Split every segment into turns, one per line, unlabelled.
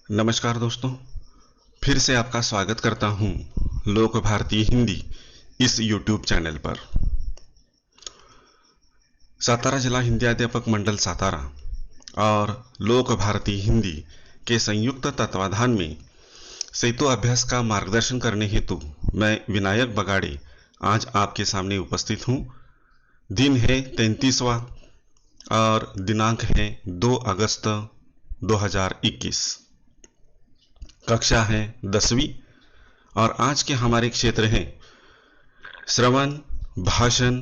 नमस्कार दोस्तों, फिर से आपका स्वागत करता हूं लोक भारती हिंदी इस YouTube चैनल पर। सातारा जिला हिंदी अध्यापक मंडल सातारा और लोक भारती हिंदी के संयुक्त तत्वाधान में सेतु अभ्यास का मार्गदर्शन करने हेतु मैं विनायक बगाड़े आज आपके सामने उपस्थित हूं। दिन है 33वां और दिनांक है 2 अगस्त 2021। कक्षा है 10वीं और आज के हमारे क्षेत्र हैं श्रवण, भाषण,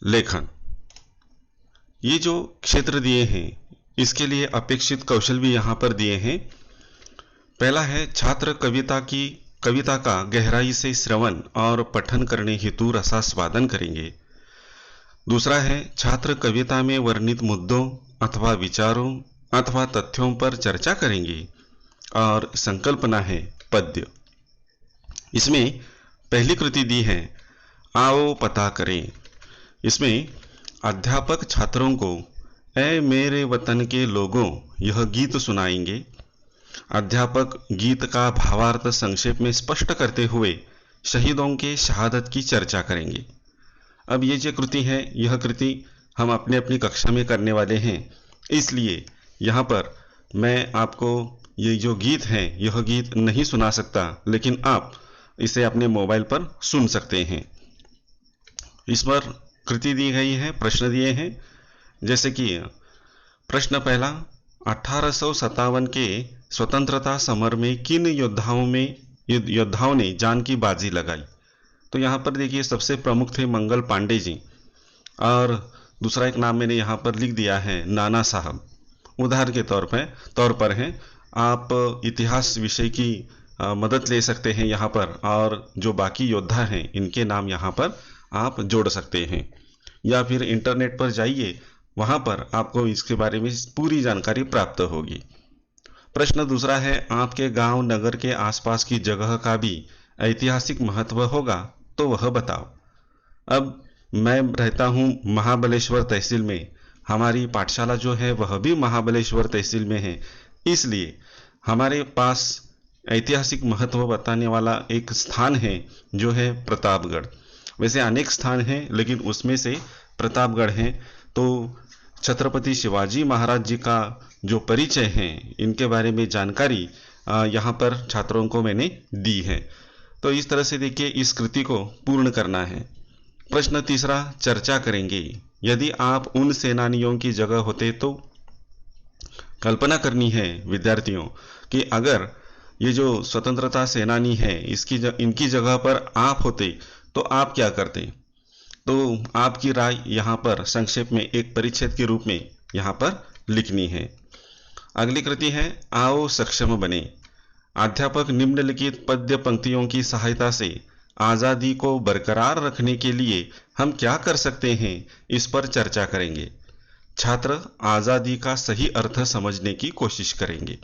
लेखन। ये जो क्षेत्र दिए हैं इसके लिए अपेक्षित कौशल भी यहाँ पर दिए हैं। पहला है छात्र कविता का गहराई से श्रवण और पठन करने हेतु रसास्वादन करेंगे। दूसरा है छात्र कविता में वर्णित मुद्दों अथवा विचारों अथवा तथ्यों पर चर्चा करेंगे। और संकल्पना है पद्य। इसमें पहली कृति दी है आओ पता करें। इसमें अध्यापक छात्रों को ऐ मेरे वतन के लोगों यह गीत सुनाएंगे। अध्यापक गीत का भावार्थ संक्षेप में स्पष्ट करते हुए शहीदों के शहादत की चर्चा करेंगे। अब ये जो कृति है यह कृति हम अपनी अपनी कक्षा में करने वाले हैं, इसलिए यहाँ पर मैं आपको ये जो गीत है यह गीत नहीं सुना सकता, लेकिन आप इसे अपने मोबाइल पर सुन सकते हैं। इस पर कृति दी गई है, प्रश्न दिए हैं। जैसे कि प्रश्न पहला, 1857 के स्वतंत्रता समर में किन योद्धाओं ने जान की बाजी लगाई। तो यहाँ पर देखिए सबसे प्रमुख थे मंगल पांडे जी और दूसरा एक नाम मैंने यहाँ पर लिख दिया है नाना साहब। उदाहरण के तौर पर हैं, आप इतिहास विषय की मदद ले सकते हैं यहाँ पर, और जो बाकी योद्धा हैं इनके नाम यहाँ पर आप जोड़ सकते हैं, या फिर इंटरनेट पर जाइए, वहाँ पर आपको इसके बारे में पूरी जानकारी प्राप्त होगी। प्रश्न दूसरा है आपके गांव नगर के आसपास की जगह का भी ऐतिहासिक महत्व होगा तो वह बताओ। अब मैं रहता हूँ महाबलेश्वर तहसील में, हमारी पाठशाला जो है वह भी महाबलेश्वर तहसील में है, इसलिए हमारे पास ऐतिहासिक महत्व बताने वाला एक स्थान है जो है प्रतापगढ़। वैसे अनेक स्थान हैं लेकिन उसमें से प्रतापगढ़ है। तो छत्रपति शिवाजी महाराज जी का जो परिचय है इनके बारे में जानकारी यहाँ पर छात्रों को मैंने दी है। तो इस तरह से देखिए इस कृति को पूर्ण करना है। प्रश्न तीसरा, चर्चा करेंगे। यदि आप उन सेनानियों की जगह होते तो कल्पना करनी है विद्यार्थियों कि अगर ये जो स्वतंत्रता सेनानी है इनकी जगह पर आप होते तो आप क्या करते। तो आपकी राय यहाँ पर संक्षेप में एक परिच्छेद के रूप में यहाँ पर लिखनी है। अगली कृति है आओ सक्षम बने। अध्यापक निम्नलिखित पद्य पंक्तियों की सहायता से आज़ादी को बरकरार रखने के लिए हम क्या कर सकते हैं इस पर चर्चा करेंगे। छात्र आज़ादी का सही अर्थ समझने की कोशिश करेंगे।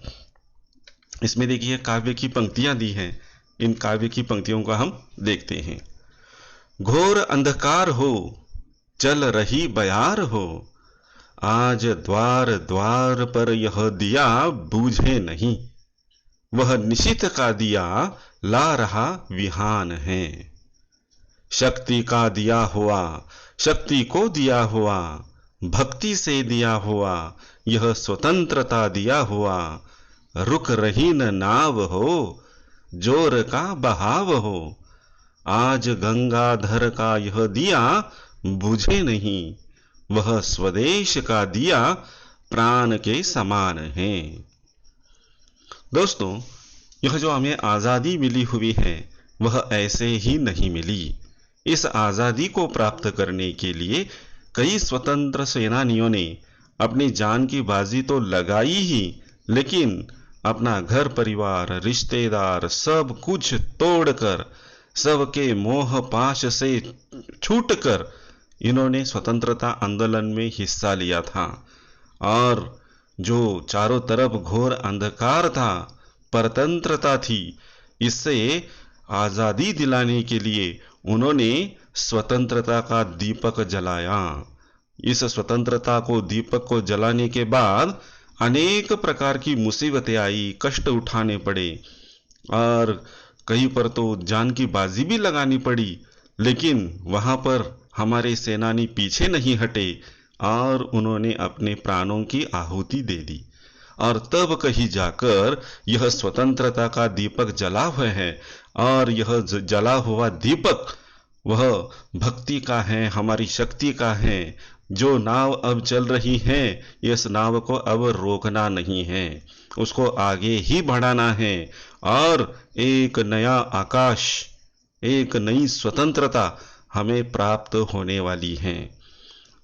इसमें देखिए काव्य की पंक्तियां दी हैं, इन काव्य की पंक्तियों का हम देखते हैं। घोर अंधकार हो चल रही बयार हो, आज द्वार द्वार पर यह दिया बूझे नहीं, वह निशित का दिया ला रहा विहान है। शक्ति का दिया हुआ शक्ति को दिया हुआ, भक्ति से दिया हुआ यह स्वतंत्रता दिया हुआ, रुक रही न नाव हो जोर का बहाव हो, आज गंगाधर का यह दिया बुझे नहीं, वह स्वदेश का दिया प्राण के समान है। दोस्तों, यह जो हमें आज़ादी मिली हुई है वह ऐसे ही नहीं मिली। इस आज़ादी को प्राप्त करने के लिए कई स्वतंत्र सेनानियों ने अपनी जान की बाजी तो लगाई ही, लेकिन अपना घर परिवार रिश्तेदार सब कुछ तोड़कर, सबके मोह पाश से छूटकर इन्होंने स्वतंत्रता आंदोलन में हिस्सा लिया था। और जो चारों तरफ घोर अंधकार था, परतंत्रता थी, इससे आज़ादी दिलाने के लिए उन्होंने स्वतंत्रता का दीपक जलाया। इस स्वतंत्रता को दीपक को जलाने के बाद अनेक प्रकार की मुसीबतें आई, कष्ट उठाने पड़े और कहीं पर तो जान की बाजी भी लगानी पड़ी, लेकिन वहां पर हमारे सेनानी पीछे नहीं हटे और उन्होंने अपने प्राणों की आहुति दे दी। और तब कहीं जाकर यह स्वतंत्रता का दीपक जला हुआ है, और यह जला हुआ दीपक वह भक्ति का है, हमारी शक्ति का है। जो नाव अब चल रही है, इस नाव को अब रोकना नहीं है, उसको आगे ही बढ़ाना है और एक नया आकाश, एक नई स्वतंत्रता हमें प्राप्त होने वाली है।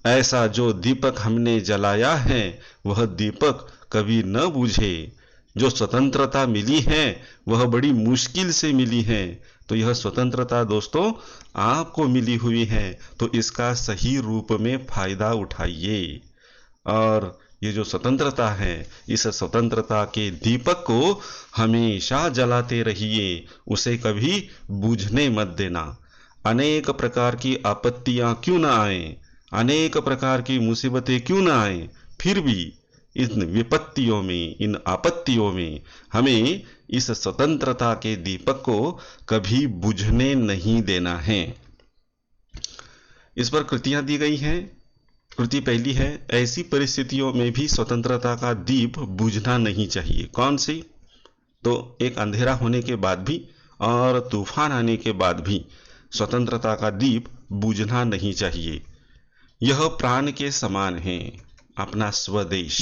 ऐसा जो दीपक हमने जलाया है वह दीपक कभी न बुझे। जो स्वतंत्रता मिली है वह बड़ी मुश्किल से मिली है, तो यह स्वतंत्रता दोस्तों आपको मिली हुई है, तो इसका सही रूप में फायदा उठाइए। और ये जो स्वतंत्रता है, इस स्वतंत्रता के दीपक को हमेशा जलाते रहिए, उसे कभी बुझने मत देना। अनेक प्रकार की आपत्तियां क्यों ना आए, अनेक प्रकार की मुसीबतें क्यों ना आए, फिर भी इन विपत्तियों में, इन आपत्तियों में हमें इस स्वतंत्रता के दीपक को कभी बुझने नहीं देना है। इस पर कृतियां दी गई हैं। कृति पहली है, ऐसी परिस्थितियों में भी स्वतंत्रता का दीप बुझना नहीं चाहिए। कौन सी? तो एक अंधेरा होने के बाद भी और तूफान आने के बाद भी स्वतंत्रता का दीप बुझना नहीं चाहिए। यह प्राण के समान है, अपना स्वदेश,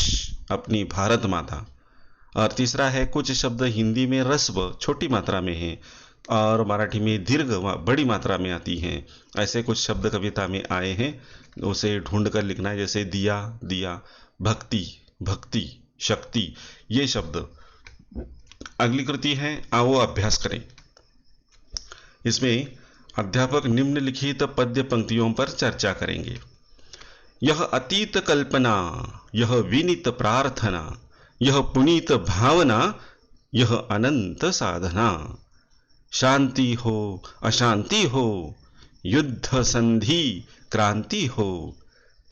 अपनी भारत माता। और तीसरा है, कुछ शब्द हिंदी में रस्व छोटी मात्रा में है और मराठी में दीर्घ बड़ी मात्रा में आती हैं। ऐसे कुछ शब्द कविता में आए हैं, उसे ढूंढ कर लिखना है। जैसे दिया, दिया, भक्ति, भक्ति, शक्ति, ये शब्द। अगली कृति है, आओ अभ्यास करें। इसमें अध्यापक निम्नलिखित पद्य पंक्तियों पर चर्चा करेंगे। यह अतीत कल्पना, यह विनीत प्रार्थना, यह पुनीत भावना, यह अनंत साधना। शांति हो अशांति हो, युद्ध संधि क्रांति हो,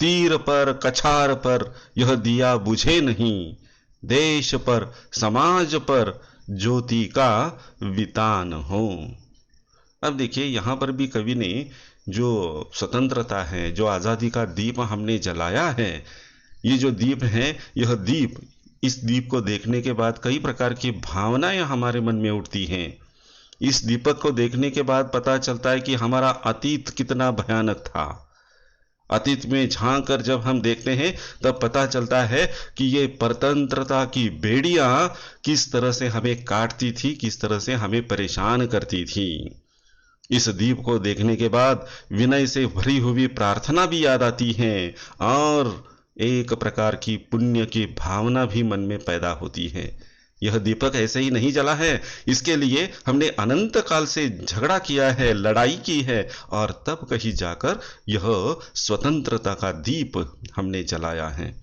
तीर पर कछार पर यह दिया बुझे नहीं, देश पर समाज पर ज्योति का वितान हो। अब देखिए, यहाँ पर भी कवि ने जो स्वतंत्रता है, जो आज़ादी का दीप हमने जलाया है, ये जो दीप है, यह दीप, इस दीप को देखने के बाद कई प्रकार की भावनाएं हमारे मन में उठती हैं। इस दीपक को देखने के बाद पता चलता है कि हमारा अतीत कितना भयानक था। अतीत में झांक कर जब हम देखते हैं तब पता चलता है कि ये परतंत्रता की बेड़ियां किस तरह से हमें काटती थी, किस तरह से हमें परेशान करती थी। इस दीप को देखने के बाद विनय से भरी हुई प्रार्थना भी याद आती है और एक प्रकार की पुण्य की भावना भी मन में पैदा होती है। यह दीपक ऐसे ही नहीं जला है, इसके लिए हमने अनंत काल से झगड़ा किया है, लड़ाई की है, और तब कहीं जाकर यह स्वतंत्रता का दीप हमने जलाया है।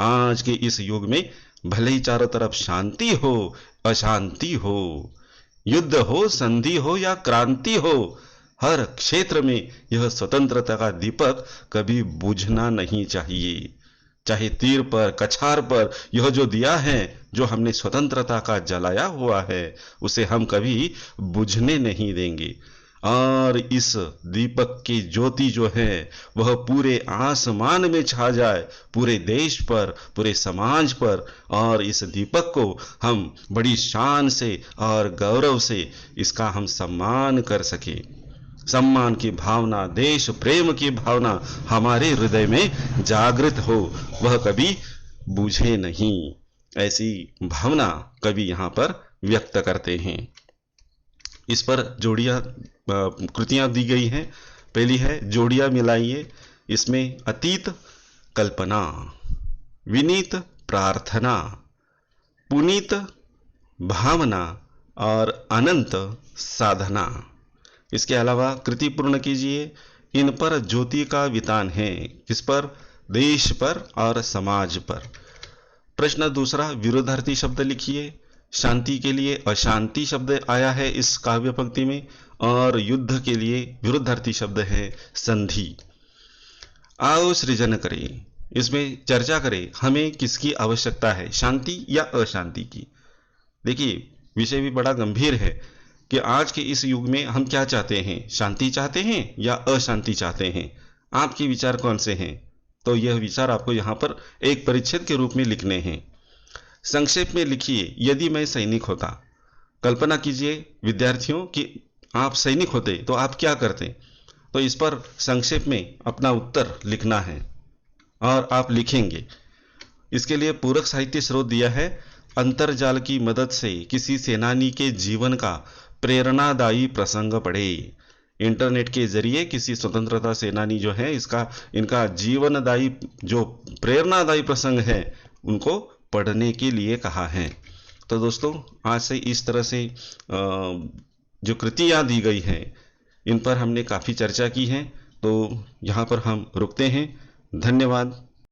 आज के इस युग में भले ही चारों तरफ शांति हो अशांति हो, युद्ध हो संधि हो या क्रांति हो, हर क्षेत्र में यह स्वतंत्रता का दीपक कभी बुझना नहीं चाहिए। चाहे तीर पर कछार पर यह जो दिया है, जो हमने स्वतंत्रता का जलाया हुआ है, उसे हम कभी बुझने नहीं देंगे। और इस दीपक की ज्योति जो है वह पूरे आसमान में छा जाए, पूरे देश पर, पूरे समाज पर, और इस दीपक को हम बड़ी शान से और गौरव से इसका हम सम्मान कर सके। सम्मान की भावना, देश प्रेम की भावना हमारे हृदय में जागृत हो, वह कभी बूझे नहीं। ऐसी भावना कवि यहाँ पर व्यक्त करते हैं। इस पर जोड़ियां कृतियां दी गई हैं। पहली है, जोड़ियां मिलाइए। इसमें अतीत कल्पना, विनीत प्रार्थना, पुनीत भावना और अनंत साधना। इसके अलावा कृति पूर्ण कीजिए। इन पर ज्योति का वितान है। किस पर? देश पर और समाज पर। प्रश्न दूसरा, विरोधार्थी शब्द लिखिए। शांति के लिए अशांति शब्द आया है इस काव्य पंक्ति में, और युद्ध के लिए विरोधार्थी शब्द है संधि। आओ सृजन करें। इसमें चर्चा करें हमें किसकी आवश्यकता है, शांति या अशांति की। देखिए विषय भी बड़ा गंभीर है कि आज के इस युग में हम क्या चाहते हैं, शांति चाहते हैं या अशांति चाहते हैं। आपके विचार कौन से हैं? तो यह विचार आपको यहाँ पर एक परिच्छेद के रूप में लिखने हैं। संक्षेप में लिखिए, यदि मैं सैनिक होता। कल्पना कीजिए विद्यार्थियों कि आप सैनिक होते तो आप क्या करते। तो इस पर संक्षेप में अपना उत्तर लिखना है और आप लिखेंगे। इसके लिए पूरक साहित्य स्रोत दिया है, अंतर्जाल की मदद से किसी सेनानी के जीवन का प्रेरणादायी प्रसंग पढ़े। इंटरनेट के जरिए किसी स्वतंत्रता सेनानी जो है इनका जीवनदायी जो प्रेरणादायी प्रसंग है उनको पढ़ने के लिए कहा है। तो दोस्तों आज से इस तरह से जो कृतियाँ दी गई हैं इन पर हमने काफ़ी चर्चा की है। तो यहाँ पर हम रुकते हैं। धन्यवाद।